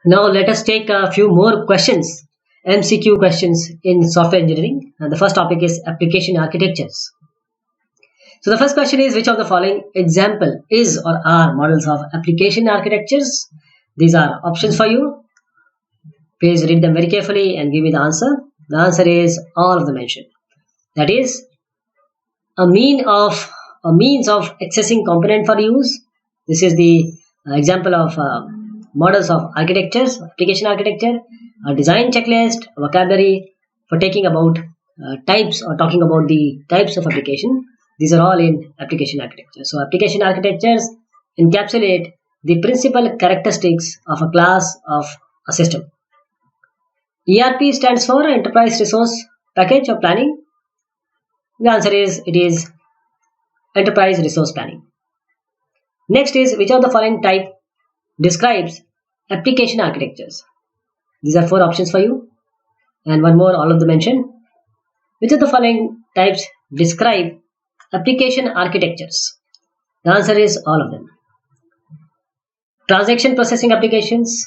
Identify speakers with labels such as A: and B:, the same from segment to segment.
A: Now let us take a few more questions, MCQ questions in software engineering. And the first topic is application architectures. So the first question is, which of the following example is or are models of application architectures? These are options for you. Please read them very carefully and give me the answer. The answer is all of the mentioned. That is a means of accessing component for use. This is the example of models of architectures, application architecture, a design checklist, a vocabulary for taking about types or talking about the types of application. These are all in application architecture. So application architectures encapsulate the principal characteristics of a class of a system. ERP stands for Enterprise Resource Package or Planning. The answer is it is Enterprise Resource Planning. Next is, which of the following type describes application architectures? These are four options for you, and one more, all of them mentioned. Which of the following types describe application architectures? The answer is all of them. Transaction processing applications,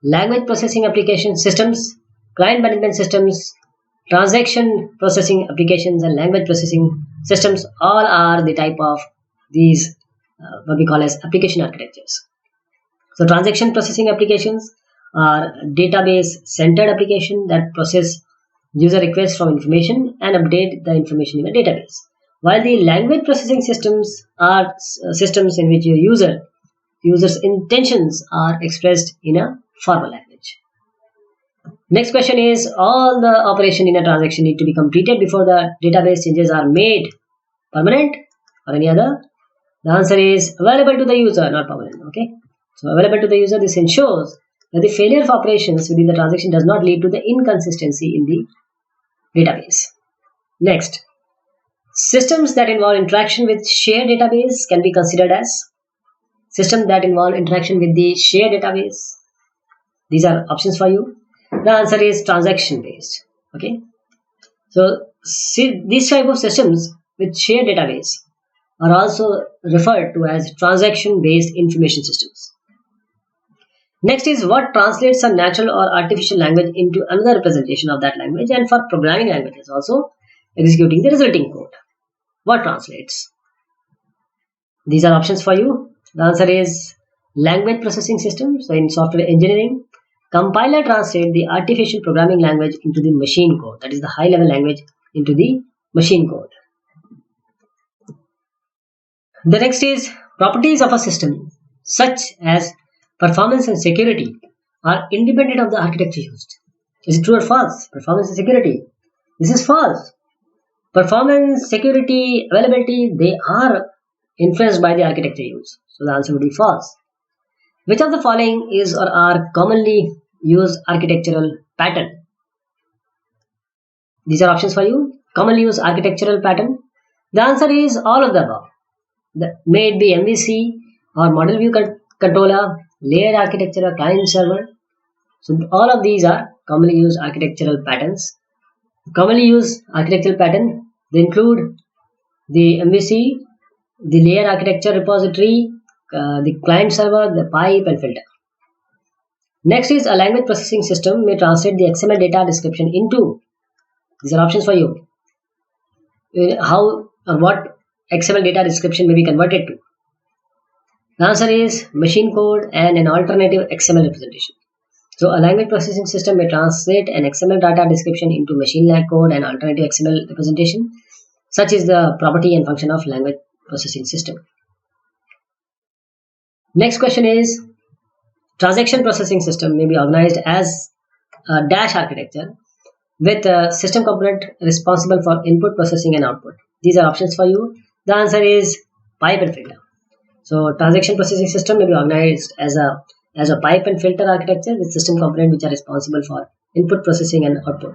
A: language processing application systems, client management systems, transaction processing applications, and language processing systems all are the type of these what we call as application architectures. So transaction processing applications are database centered application that process user requests from information and update the information in a database. While the language processing systems are systems in which your user's intentions are expressed in a formal language. Next question is, all the operation in a transaction need to be completed before the database changes are made permanent or any other? The answer is available to the user, not permanent. Okay, so available to the user, this ensures that the failure of operations within the transaction does not lead to the inconsistency in the database. Next, systems that involve interaction with shared database can be considered as systems that involve interaction with the shared database. These are options for you. The answer is transaction based. Okay, so these type of systems with shared database are also referred to as transaction based information systems. Next is, what translates a natural or artificial language into another representation of that language, and for programming languages also executing the resulting code. What translates? These are options for you. The answer is language processing system. So in software engineering, compiler translates the artificial programming language into the machine code. That is the high level language into the machine code. The next is, properties of a system such as performance and security are independent of the architecture used. Is it true or false? Performance and security. This is false. Performance, security, availability, they are influenced by the architecture used. So the answer would be false. Which of the following is or are commonly used architectural pattern? These are options for you. Commonly used architectural pattern. The answer is all of the above. May it be MVC or model view controller, layered architecture, or client server. So all of these are commonly used architectural patterns. Commonly used architectural pattern, they include the MVC, the layer architecture repository, the client server, the pipe, and filter. Next is, a language processing system may translate the XML data description into. These are options for you. How and what XML data description may be converted to? The answer is machine code and an alternative XML representation. So a language processing system may translate an XML data description into machine code and alternative XML representation. Such is the property and function of language processing system. Next question is, transaction processing system may be organized as a dash architecture with a system component responsible for input processing and output. These are options for you. The answer is pipe and filter. So transaction processing system may be organized as a pipe and filter architecture with system components which are responsible for input processing and output.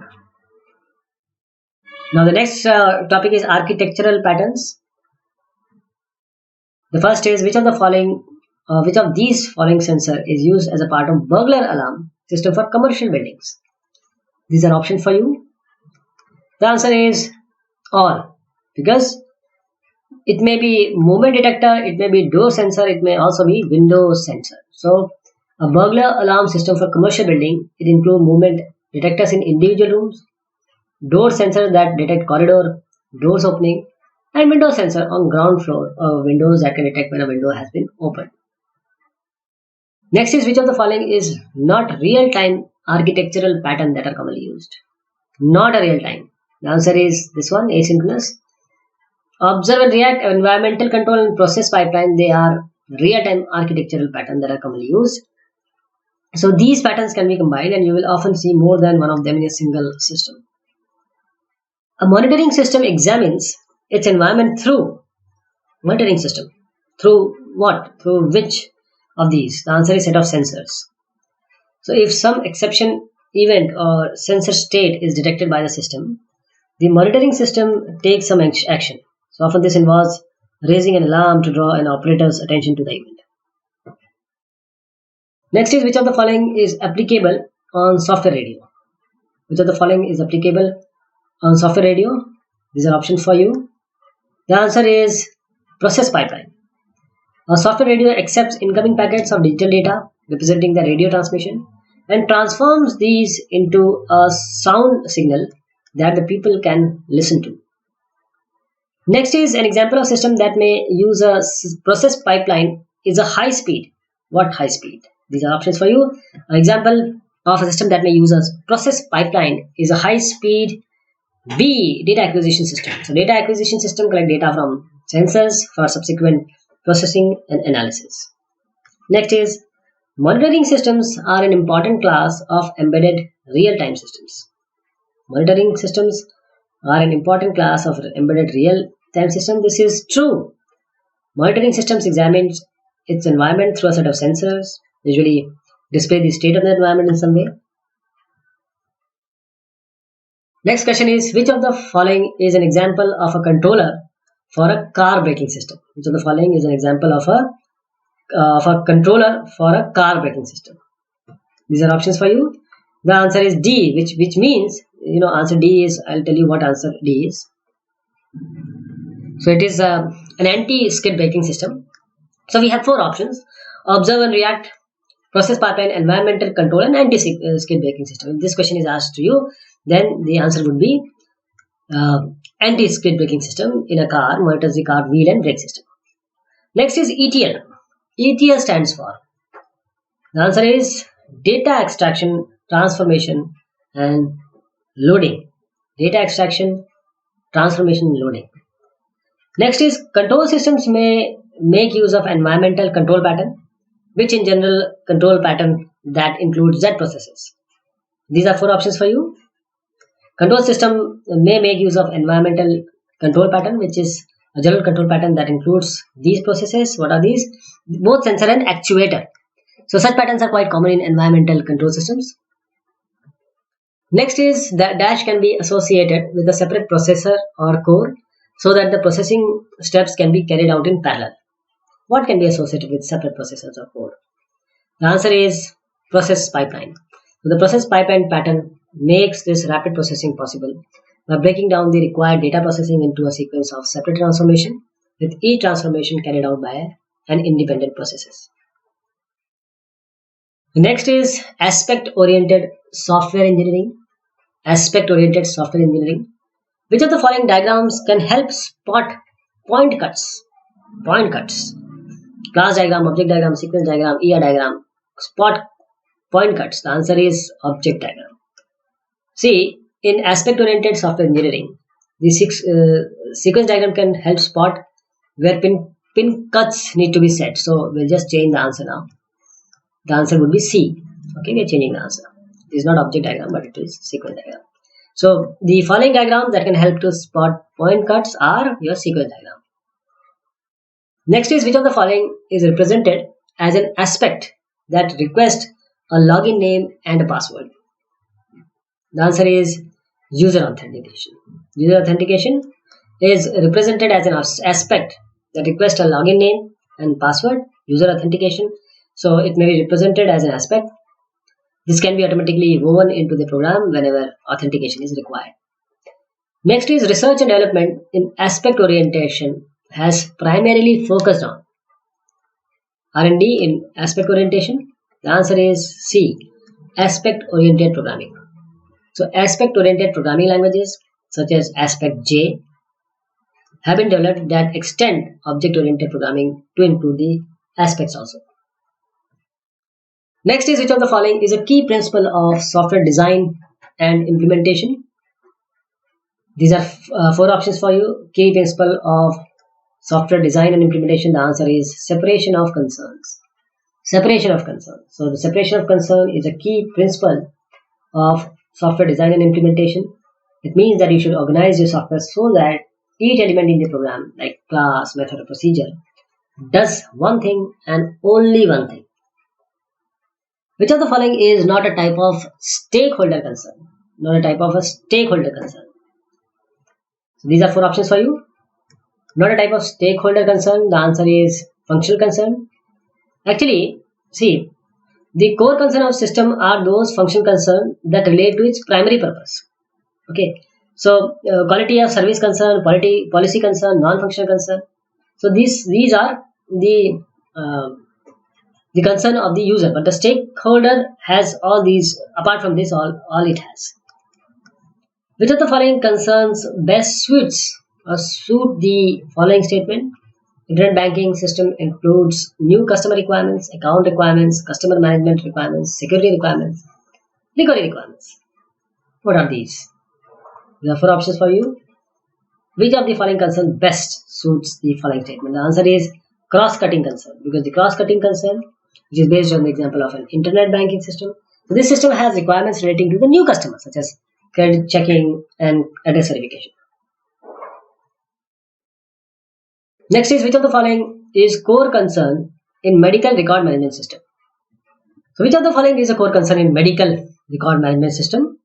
A: Now the next topic is architectural patterns. The first is, which of these following sensor is used as a part of burglar alarm system for commercial buildings? These are options for you. The answer is all, because it may be movement detector, it may be door sensor, it may also be window sensor. So A burglar alarm system for commercial building. It includes movement detectors in individual rooms, door sensors that detect corridor doors opening, and window sensor on ground floor windows that can detect when a window has been opened. Next is which of the following is not real-time architectural pattern that are commonly used? Not a real time. The answer is this one, asynchronous. Observe and react, environmental control and process pipeline, they are real-time architectural patterns that are commonly used. So these patterns can be combined and you will often see more than one of them in a single system. A monitoring system examines its environment through monitoring system. Through what? Through which of these? The answer is set of sensors. So if some exception event or sensor state is detected by the system, the monitoring system takes some action. So often this involves raising an alarm to draw an operator's attention to the event. Next is which of the following is applicable on software radio? Which of the following is applicable on software radio? These are options for you. The answer is process pipeline. A software radio accepts incoming packets of digital data representing the radio transmission and transforms these into a sound signal that the people can listen to. Next is an example of system that may use a process pipeline is a high speed. What high speed? These are options for you. An example of a system that may use a process pipeline is a high speed B data acquisition system. So data acquisition system collect data from sensors for subsequent processing and analysis. Next is monitoring systems are an important class of embedded real-time systems. Monitoring systems are an important class of embedded real-time system. This is true. Monitoring systems examines its environment through a set of sensors, usually display the state of the environment in some way. Next question is which of the following is an example of a controller for a car braking system? Which of the following is an example of a controller for a car braking system? These are options for you. The answer is D, which means answer D is, I'll tell you what answer D is. So it is an anti-skid braking system. So we have four options: observe and react, process pipeline, environmental control, and anti-skid braking system. If this question is asked to you, then the answer would be anti-skid braking system in a car monitors the car wheel and brake system. Next is ETL. ETL stands for, the answer is data extraction, transformation, and loading. Data extraction, transformation, and loading. Next is control systems may make use of environmental control pattern, which in general control pattern that includes Z processes. These are four options for you. Control system may make use of environmental control pattern, which is a general control pattern that includes these processes. What are these? Both sensor and actuator. So such patterns are quite common in environmental control systems. Next is that dash can be associated with a separate processor or core so that the processing steps can be carried out in parallel. What can be associated with separate processors or core? The answer is process pipeline. So the process pipeline pattern makes this rapid processing possible by breaking down the required data processing into a sequence of separate transformation, with each transformation carried out by an independent processes. Next is aspect-oriented software engineering. Aspect-oriented software engineering. Which of the following diagrams can help spot point cuts? Point cuts. Class diagram, object diagram, sequence diagram, ER diagram. Spot point cuts. The answer is object diagram. See, in aspect-oriented software engineering, the sequence diagram can help spot where pin cuts need to be set. So we'll just change the answer now. The answer would be C. Okay, we're changing the answer. It is not object diagram, but it is sequence diagram. So the following diagrams that can help to spot point cuts are your sequence diagram. Next is which of the following is represented as an aspect that requests a login name and a password? The answer is user authentication. User authentication is represented as an aspect that requests a login name and password. User authentication. So it may be represented as an aspect. This can be automatically woven into the program whenever authentication is required. Next is research and development in aspect orientation has primarily focused on R&D in aspect orientation. The answer is C. Aspect-oriented programming. So aspect-oriented programming languages such as Aspect-J have been developed that extend object-oriented programming to include the aspects also. Next is, which of the following is a key principle of software design and implementation? These are four options for you. Key principle of software design and implementation. The answer is separation of concerns. Separation of concern. So the separation of concern is a key principle of software design and implementation. It means that you should organize your software so that each element in the program, like class, method, or procedure, does one thing and only one thing. Which of the following is not a type of stakeholder concern? Not a type of a stakeholder concern. So these are four options for you. Not a type of stakeholder concern. The answer is functional concern. Actually, see, the core concern of system are those functional concerns that relate to its primary purpose. Okay, so quality of service concern, policy concern, non-functional concern. So these are the concern of the user, but the stakeholder has all these. Apart from this, all it has. Which of the following concerns best suit the following statement? Internet banking system includes new customer requirements, account requirements, customer management requirements, security requirements, recovery requirements. What are these? There are four options for you. Which of the following concern best suits the following statement? The answer is cross-cutting concern, because the cross-cutting concern, which is based on the example of an internet banking system, so this system has requirements relating to the new customers, such as credit checking and address verification. Next is, which of the following is core concern in medical record management system? So which of the following is a core concern in medical record management system?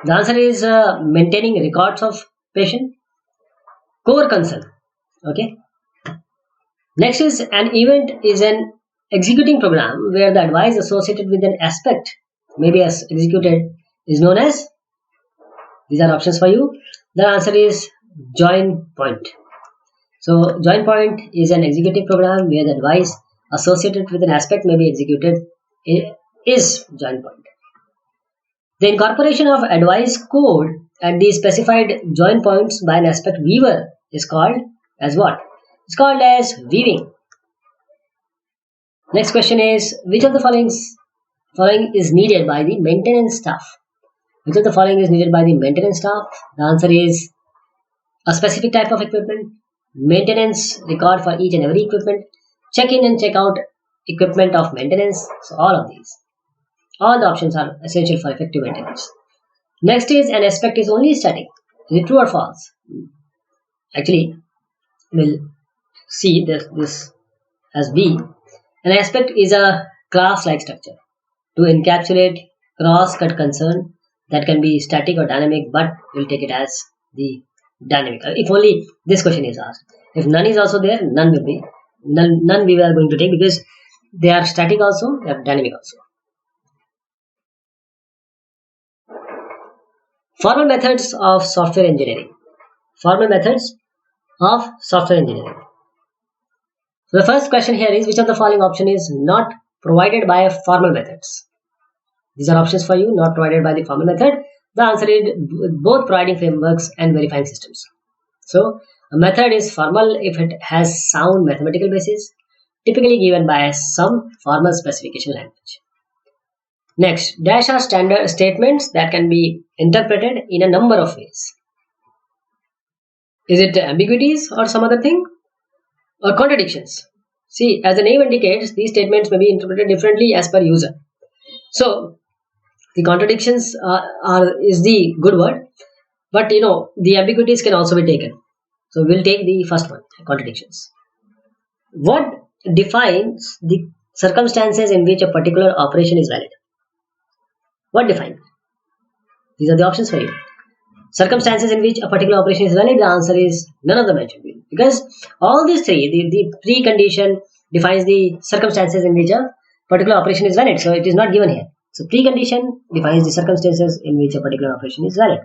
A: The answer is maintaining records of patient. Core concern. Okay. Next is, an event is an executing program where the advice associated with an aspect may be as executed is known as. These are options for you. The answer is join point. So join point is an executive program where the advice associated with an aspect may be executed is join point. The incorporation of advice code at the specified join points by an aspect weaver is called as what? It's called as weaving. Next question is, which of the following is needed by the maintenance staff? Which of the following is needed by the maintenance staff? The answer is a specific type of equipment, maintenance record for each and every equipment, check-in and check-out equipment of maintenance. So all of these. All the options are essential for effective maintenance. Next is, an aspect is only static. Is it true or false? Actually, we'll see this as B. An aspect is a class-like structure to encapsulate cross-cut concern that can be static or dynamic, but we'll take it as the dynamic. If only this question is asked. If none is also there, none will be. None we are going to take, because they are static also, they are dynamic also. Formal methods of software engineering. Formal methods of software engineering. So the first question here is, which of the following option is not provided by formal methods? These are options for you, not provided by the formal method. The answer is both providing frameworks and verifying systems. So a method is formal if it has sound mathematical basis, typically given by some formal specification language. Next, dash are standard statements that can be interpreted in a number of ways. Is it ambiguities or some other thing? Or contradictions? See, as the name indicates, these statements may be interpreted differently as per user. So, the contradictions is the good word, but the ambiguities can also be taken. So, we'll take the first one, contradictions. What defines the circumstances in which a particular operation is valid? What defines? These are the options for you. Circumstances in which a particular operation is valid, the answer is none of the mentioned, because all these three, the precondition defines the circumstances in which a particular operation is valid, so it is not given here. So precondition defines the circumstances in which a particular operation is valid.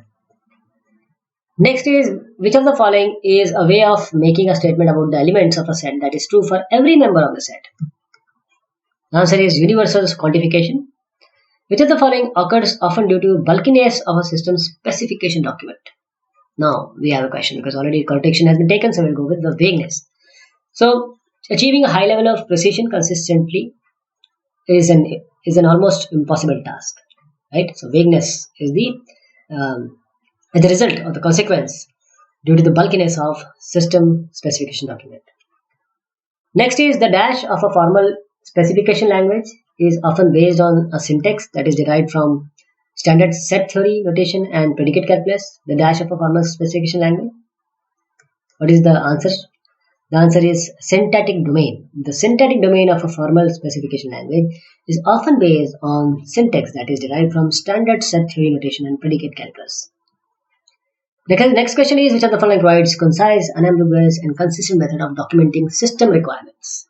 A: Next is, which of the following is a way of making a statement about the elements of a set that is true for every member of the set? The answer is universal quantification. Which of the following occurs often due to bulkiness of a system specification document? Now we have a question because already quotation has been taken, so we'll go with the vagueness. So achieving a high level of precision consistently is an almost impossible task, right? So vagueness is the result or the consequence due to the bulkiness of system specification document. Next is the dash of a formal specification language is often based on a syntax that is derived from standard set theory notation and predicate calculus. The dash of a formal specification language. What is the answer? The answer is syntactic domain. The syntactic domain of a formal specification language is often based on syntax that is derived from standard set theory notation and predicate calculus. The next question is which of the following provides concise, unambiguous, and consistent method of documenting system requirements?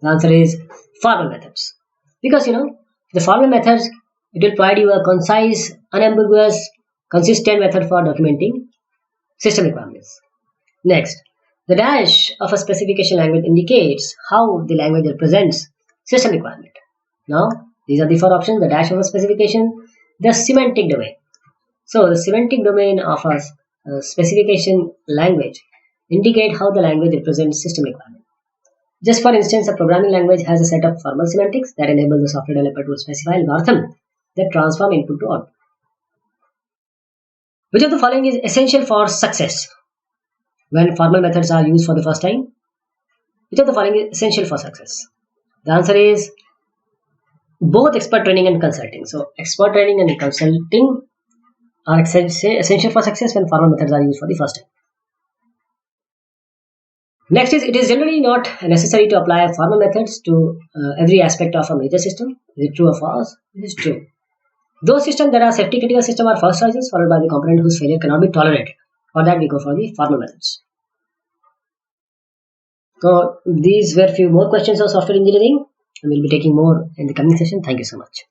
A: The answer is formal methods. Because the formal methods, it will provide you a concise, unambiguous, consistent method for documenting system requirements. Next, the dash of a specification language indicates how the language represents system requirement. Now, these are the four options: the dash of a specification, the semantic domain. So, the semantic domain of a specification language indicate how the language represents system requirement. Just for instance, a programming language has a set of formal semantics that enable the software developer to specify algorithm that transform input to output. Which of the following is essential for success when formal methods are used for the first time? Which of the following is essential for success? The answer is both expert training and consulting. So, expert training and consulting are essential for success when formal methods are used for the first time. Next is, it is generally not necessary to apply formal methods to every aspect of a major system. Is it true or false? It is true. Those systems that are safety critical system are first choices, followed by the component whose failure cannot be tolerated. For that, we go for the formal methods. So these were few more questions of software engineering, and we'll be taking more in the coming session. Thank you so much.